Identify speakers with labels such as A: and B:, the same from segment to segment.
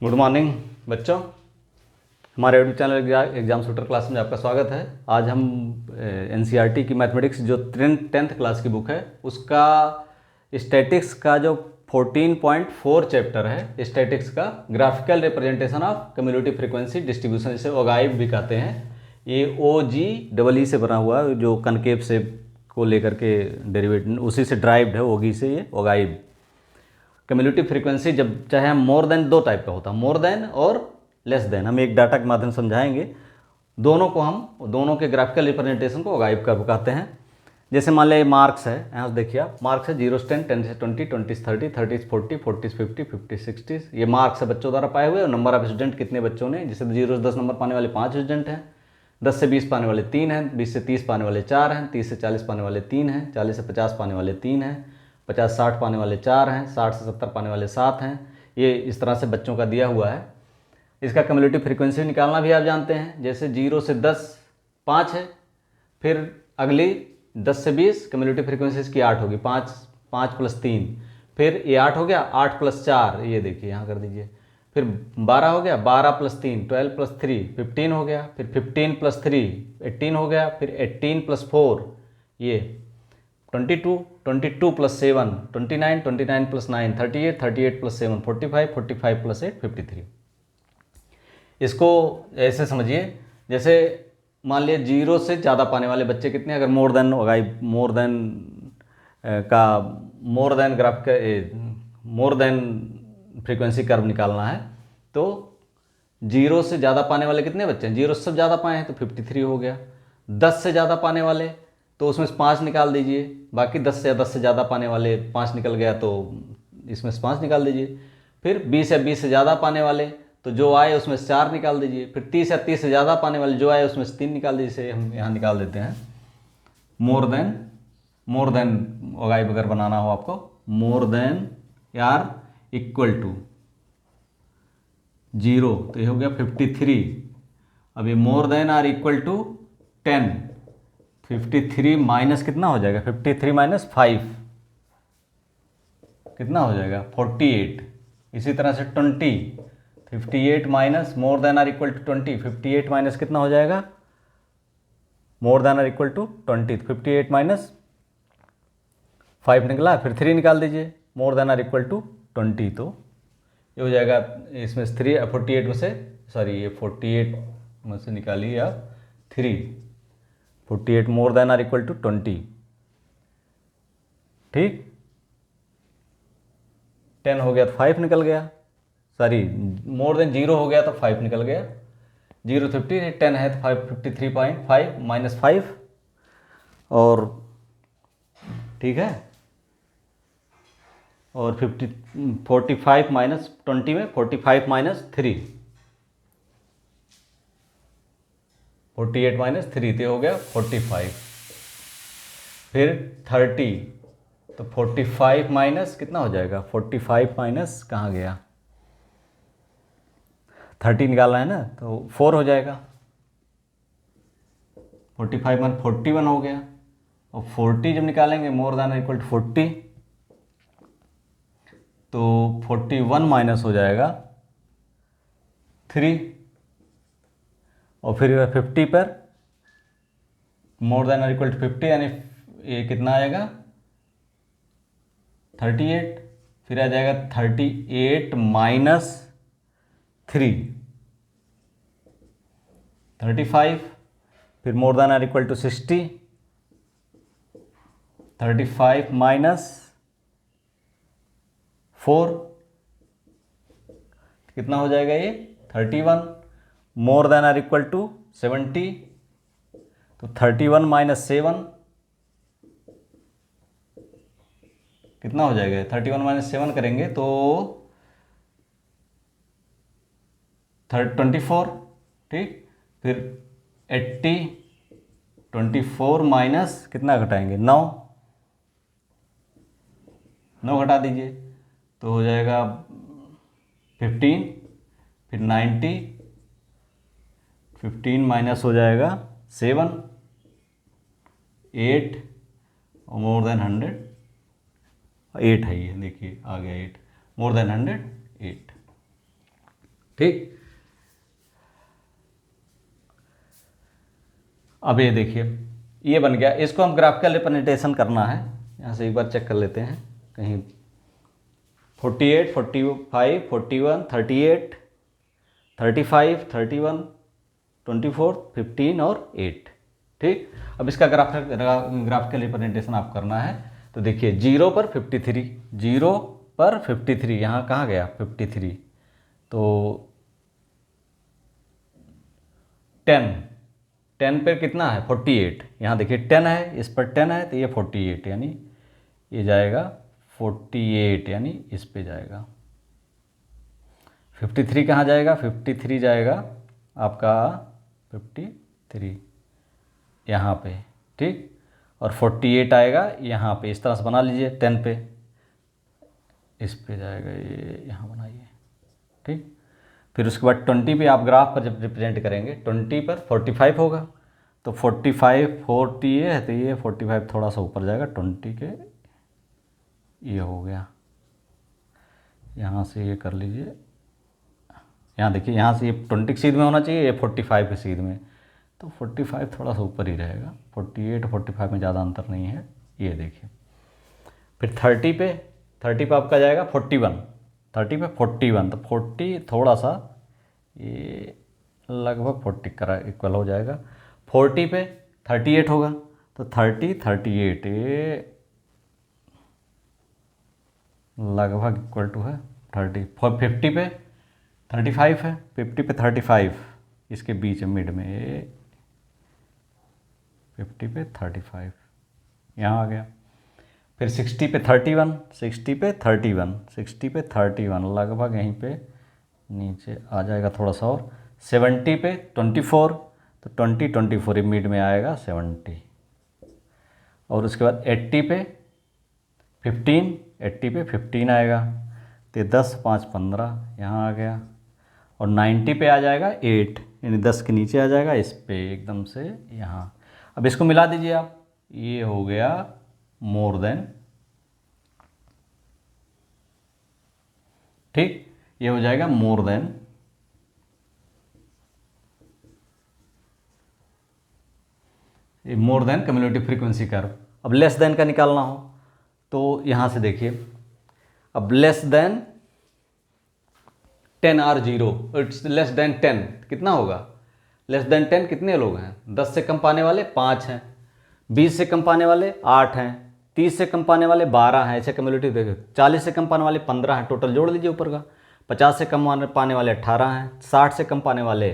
A: Good morning बच्चों। हमारे YouTube channel exam shooter class में आपका स्वागत है। आज हम एनसीईआरटी की मैथमेटिक्स जो टेंथ क्लास की बुक है उसका स्टैटिक्स का जो 14.4 चैप्टर है, स्टैटिक्स का graphical representation of cumulative frequency distribution, जिसे ओगाइव भी कहते हैं। ये OGEE से बना हुआ है, जो कनकेव से को लेकर के डेरिवेटिव उसी से ड्राइव्ड है, ओगी से ये ओगाइव। कम्युलेटिव फ्रीक्वेंसी जब चाहे हम मोर देन दो टाइप का होता है, मोर देन और लेस देन। हम एक डाटा के माध्यम से समझाएंगे दोनों को, हम दोनों के ग्राफिकल रिप्रेजेंटेशन को ओगाइव कर कहते हैं। जैसे मान लें मार्क्स है, यहाँ से देखिए आप, मार्क्स है 0 से 10, 10 से 20, 20 से 30, 30 से 40, 40 से 50, 50 से 60। ये मार्क्स है बच्चों द्वारा पाए हुए, और नंबर ऑफ स्टूडेंट कितने बच्चों ने, जैसे 0 से 10 नंबर पाने वाले 5 स्टूडेंट हैं, 10 से 20 पाने वाले 3 हैं, 20 से 30 पाने वाले 4 हैं, 30 से 40 पाने वाले 3 हैं, 40 से 50 पाने वाले 3 हैं, 50 से 60 पाने वाले 4 हैं, 60 से 70 पाने वाले 7 हैं। ये इस तरह से बच्चों का दिया हुआ है। इसका कम्युलेटिव फ्रीक्वेंसी निकालना भी आप जानते हैं। जैसे 0 से 10 5 है, फिर अगली 10 से 20 कम्युलेटिव फ्रीक्वेंसी इसकी 8 होगी, 5 5 प्लस 3, फिर ये 8 हो गया, 8 प्लस 4, ये देखिए यहाँ कर दीजिए, फिर 12 हो गया, 12 प्लस 3 12 प्लस 3 15 हो गया, फिर 15 प्लस 3 18 हो गया, फिर 18 प्लस 4 ये 22, 22 प्लस 7 29, 29 प्लस 9 38, 38 प्लस 7 45, 45 प्लस 8 53। इसको ऐसे समझिए, जैसे मान लिया 0 से ज़्यादा पाने वाले बच्चे कितने, अगर मोर देन होगा, मोर देन का मोर देन ग्राफ का मोर देन फ्रीक्वेंसी कर्व निकालना है, तो 0 से ज़्यादा पाने वाले कितने बच्चे हैं, 0 से सब ज़्यादा पाए हैं तो 53 हो गया। 10 से ज़्यादा पाने वाले तो उसमें से 5 निकाल दीजिए, बाकी 10 से ज़्यादा पाने वाले 5 निकल गया तो इसमें से 5 निकाल दीजिए। फिर 20 या 20 से ज़्यादा पाने वाले तो जो आए उसमें से 4 निकाल दीजिए। फिर 30 या 30 से ज़्यादा पाने वाले जो आए उसमें से 3 निकाल दीजिए। इसे हम यहाँ निकाल देते हैं। मोर देन ओगाइव अगर बनाना हो आपको, more than or equal to 0 तो ये हो गया 53। अब ये more than or equal to 10, 53 minus कितना हो जाएगा, 53 माइनस 5 कितना हो जाएगा 48। इसी तरह से 20, 58 minus more than or equal to 20, 58 minus कितना हो जाएगा, more than or equal to 20, 58 minus 5 निकला, फिर 3 निकाल दीजिए, more than or equal to 20, तो ये हो जाएगा इसमें से 3 48 में से, सॉरी ये 48 में से निकालिए आप 3, 48 more than or equal to 20, ठीक। 10 हो गया तो 5 निकल गया, सॉरी मोर देन 0 हो गया तो 5 निकल गया, 0 50, 10 है तो 5 53.5 माइनस 5, और ठीक है, और 45 माइनस 20 में 45 माइनस 3, 48 माइनस 3 तो हो गया 45। फिर 30 तो 45 माइनस कितना हो जाएगा, 45 माइनस कहाँ गया, 30 निकालना है ना, तो 4 हो जाएगा। 45 मान 41 हो गया, और 40 जब निकालेंगे मोर देन इक्वल टू 40, तो 41 माइनस हो जाएगा 3, और फिर 50 पर मोर देन इक्वल टू 50, यानी ये कितना आएगा 38, फिर आ जाएगा 38 माइनस 3 35, फिर more than or equal to 60, 35 minus 4 कितना हो जाएगा ये 31, more than or equal to 70, तो 31 माइनस 7 कितना हो जाएगा, 31 माइनस 7 करेंगे तो 24, ठीक। फिर 80, 24 माइनस कितना घटाएंगे 9, 9 घटा दीजिए तो हो जाएगा 15, फिर 90, 15 माइनस हो जाएगा 7, 8, और मोर देन 100, 8 है ये, देखिए आ गया 8, मोर देन 100 8। ठीक। अब ये देखिए ये बन गया, इसको हम ग्राफिकल रिप्रेजेंटेशन करना है। यहाँ से एक बार चेक कर लेते हैं कहीं। 48, 45, 41, 38, 35, 31, 24, 15 और 8। ठीक। अब इसका ग्राफिकल रिप्रेजेंटेशन आप करना है तो देखिए 0 पर 53, 0 पर 53, यहाँ कहाँ गया 53, तो 10 पे कितना है 48, यहाँ देखिए 10 है, इस पर 10 है तो ये 48, यानी ये जाएगा 48, यानी इस पे जाएगा। 53 कहाँ जाएगा, 53 जाएगा आपका 53 यहाँ पे। ठीक। और 48 आएगा यहाँ पे, इस तरह से बना लीजिए 10 पे, इस पे जाएगा ये, यहाँ बनाइए। ठीक। फिर उसके बाद 20 पे आप ग्राफ पर जब रिप्रेजेंट करेंगे 20 पर 45 होगा, तो 45 40 ये है तो ये 45 थोड़ा सा ऊपर जाएगा 20 के, ये हो गया। यहाँ से ये कर लीजिए, यहाँ देखिए यहाँ से ये 20 की सीध में होना चाहिए, ये 45 की सीध में, तो 45 थोड़ा सा ऊपर ही रहेगा। 48 45 में ज़्यादा अंतर नहीं है, ये देखिए। फिर 30 पे आपका जाएगा 41, 30 पे 41, तो 40 थोड़ा सा ये लगभग 40 का इक्वल हो जाएगा। 40 पे 38 होगा, तो 38 ये लगभग इक्वल टू है 30। 50 पे 35 है, 50 पे 35 इसके बीच मिड में, ये 50 पे 35 यहाँ आ गया। फिर 60 पे 31, 60 पे 31, 60 पे 31 लगभग यहीं पे नीचे आ जाएगा थोड़ा सा। और 70 पे 24, तो 24 मिड में आएगा 70। और उसके बाद 80 पे 15, 80 पे 15 आएगा, तो 10 5 15 यहाँ आ गया। और 90 पे आ जाएगा 8, यानी 10 के नीचे आ जाएगा इस पे एकदम से यहाँ। अब इसको मिला दीजिए आप, ये हो गया मोर देन। ठीक, ये हो जाएगा मोर देन। ये more than cumulative frequency curve. अब लेस देन का निकालना हो तो यहाँ से देखिए, अब less than 10 or 0, it's less than 10 कितना होगा, लेस देन 10 कितने लोग हैं, 10 से कम पाने वाले 5 हैं, 20 से कम पाने वाले 8 हैं, 30 से कम पाने वाले 12 हैं, ऐसे कम्युलेटिव देखो। 40 से कम पाने वाले 15 हैं, टोटल जोड़ लीजिए ऊपर का। 50 से कम पाने वाले 18 हैं, 60 से कम पाने वाले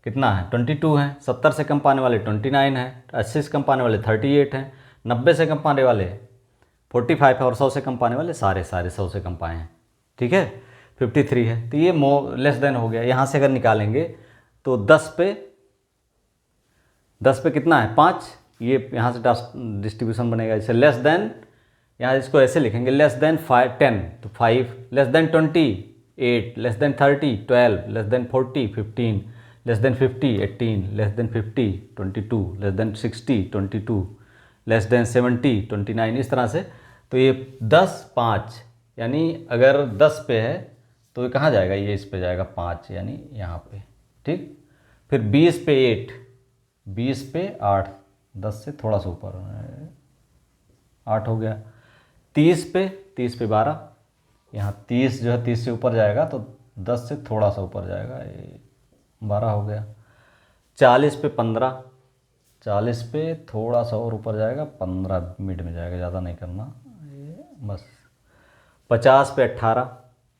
A: कितना है 22 हैं, 70 से कम पाने वाले 29 हैं, 80 से कम पाने वाले 38 हैं, 90 से कम पाने वाले 45 है, और 100 से कम पाने वाले सारे 100 से कम पाए हैं। ठीक है, 53 है, तो ये लेस देन हो गया। यहाँ से अगर निकालेंगे तो 10 पे कितना है 5, ये यहाँ से डिस्ट्रीब्यूशन बनेगा। जैसे लेस देन, यहाँ इसको ऐसे लिखेंगे लेस देन 10 तो 5, less than 20 8, less than 30 12, less than 40 15, less than 50 18, less than 50 22, less than 60 22, less than 70 29, इस तरह से। तो ये 10 5, यानी अगर 10 पे है तो ये कहाँ जाएगा, ये इस पे जाएगा 5, यानी यहाँ पे। ठीक। फिर 20 पे 8, 20 पे 8, 10 से थोड़ा सा ऊपर 8 हो गया। 30 पे 12, यहाँ 30 जो है 30 से ऊपर जाएगा तो 10 से थोड़ा सा ऊपर जाएगा, ये 12 हो गया। 40 पे 15, 40 पे थोड़ा सा और ऊपर जाएगा 15 मिड में जाएगा, ज़्यादा नहीं करना ये बस। 50 पे 18,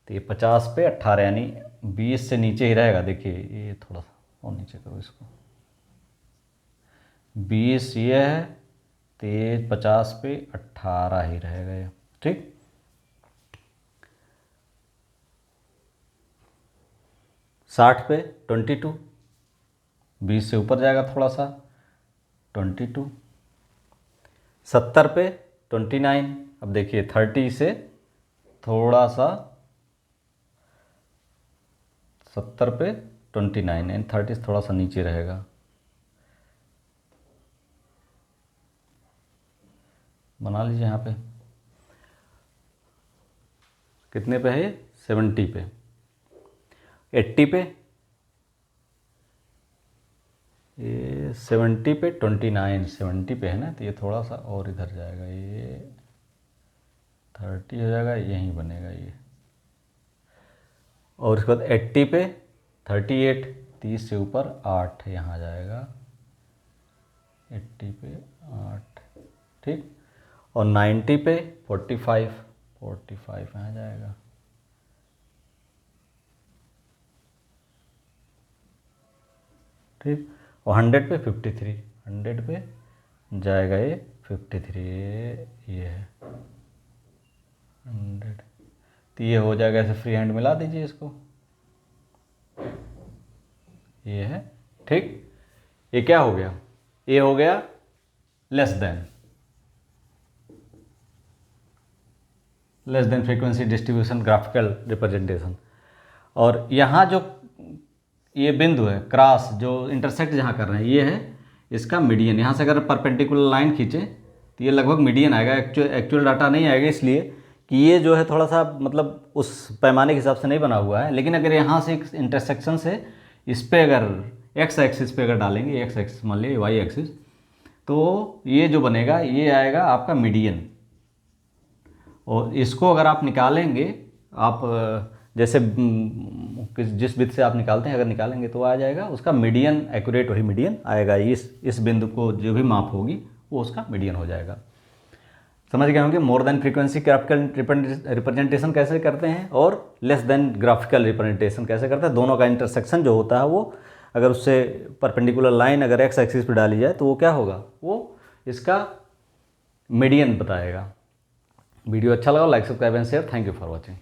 A: तो ये 50 पे 18 यानी 20 से नीचे ही रहेगा। देखिए ये थोड़ा सा और नीचे करो इसको, 20 ये है तो ये 50 पे 18 ही रहेगा ये। ठीक। 60 पे 22, 20 से ऊपर जाएगा थोड़ा सा 22। 70 पे 29, अब देखिए 30 से थोड़ा सा 70 पे 29 एंड 30 से थोड़ा सा नीचे रहेगा, बना लीजिए। यहाँ पे कितने पे है ये 70 पे। 80 पे, ये 70 पे, 29 70 पे है ना, तो ये थोड़ा सा और इधर जाएगा, ये 30 हो जाएगा, यहीं बनेगा ये। और उसके बाद 80 पे 38, 30 से ऊपर 8 यहाँ जाएगा, 80 पे 8, ठीक। और 90 पे 45, 45 यहाँ जाएगा, ठीक। और 100 पे 53, 100 पे जाएगा ये 53, ये है 100, तो ये हो जाएगा। ऐसे फ्री हैंड मिला दीजिए इसको, ये है, ठीक। ये क्या हो गया, ये हो गया less than frequency distribution graphical representation. और यहाँ जो ये बिंदु है क्रॉस, जो इंटरसेक्ट जहाँ कर रहे हैं, ये है इसका मीडियन। यहाँ से अगर परपेंडिकुलर लाइन खींचें तो ये लगभग मीडियन आएगा, एक्चुअल डाटा नहीं आएगा, इसलिए कि ये जो है थोड़ा सा मतलब उस पैमाने के हिसाब से नहीं बना हुआ है। लेकिन अगर यहाँ से एक इंटरसेक्शन से इस पे अगर एक्स एक्सिस पे अगर डालेंगे, एक्स एक्सिस मान लीजिए वाई एक्सिस, तो ये जो बनेगा ये आएगा आपका मीडियन। और इसको अगर आप निकालेंगे, आप जैसे जिस विधि से आप निकालते हैं अगर निकालेंगे तो आ जाएगा उसका मीडियन, एक्यूरेट वही मीडियन आएगा। इस बिंदु को जो भी माप होगी वो उसका मीडियन हो जाएगा। समझ गए होंगे more than frequency graphical representation कैसे करते हैं और लेस देन ग्राफिकल रिप्रेजेंटेशन कैसे करते हैं। दोनों का इंटरसेक्शन जो होता है वो अगर उससे परपेंडिकुलर लाइन अगर एक्स एक्सिस पर डाली जाए तो वो क्या होगा, वो इसका मीडियन बताएगा। वीडियो अच्छा लगा, like subscribe and share. Thank you for watching.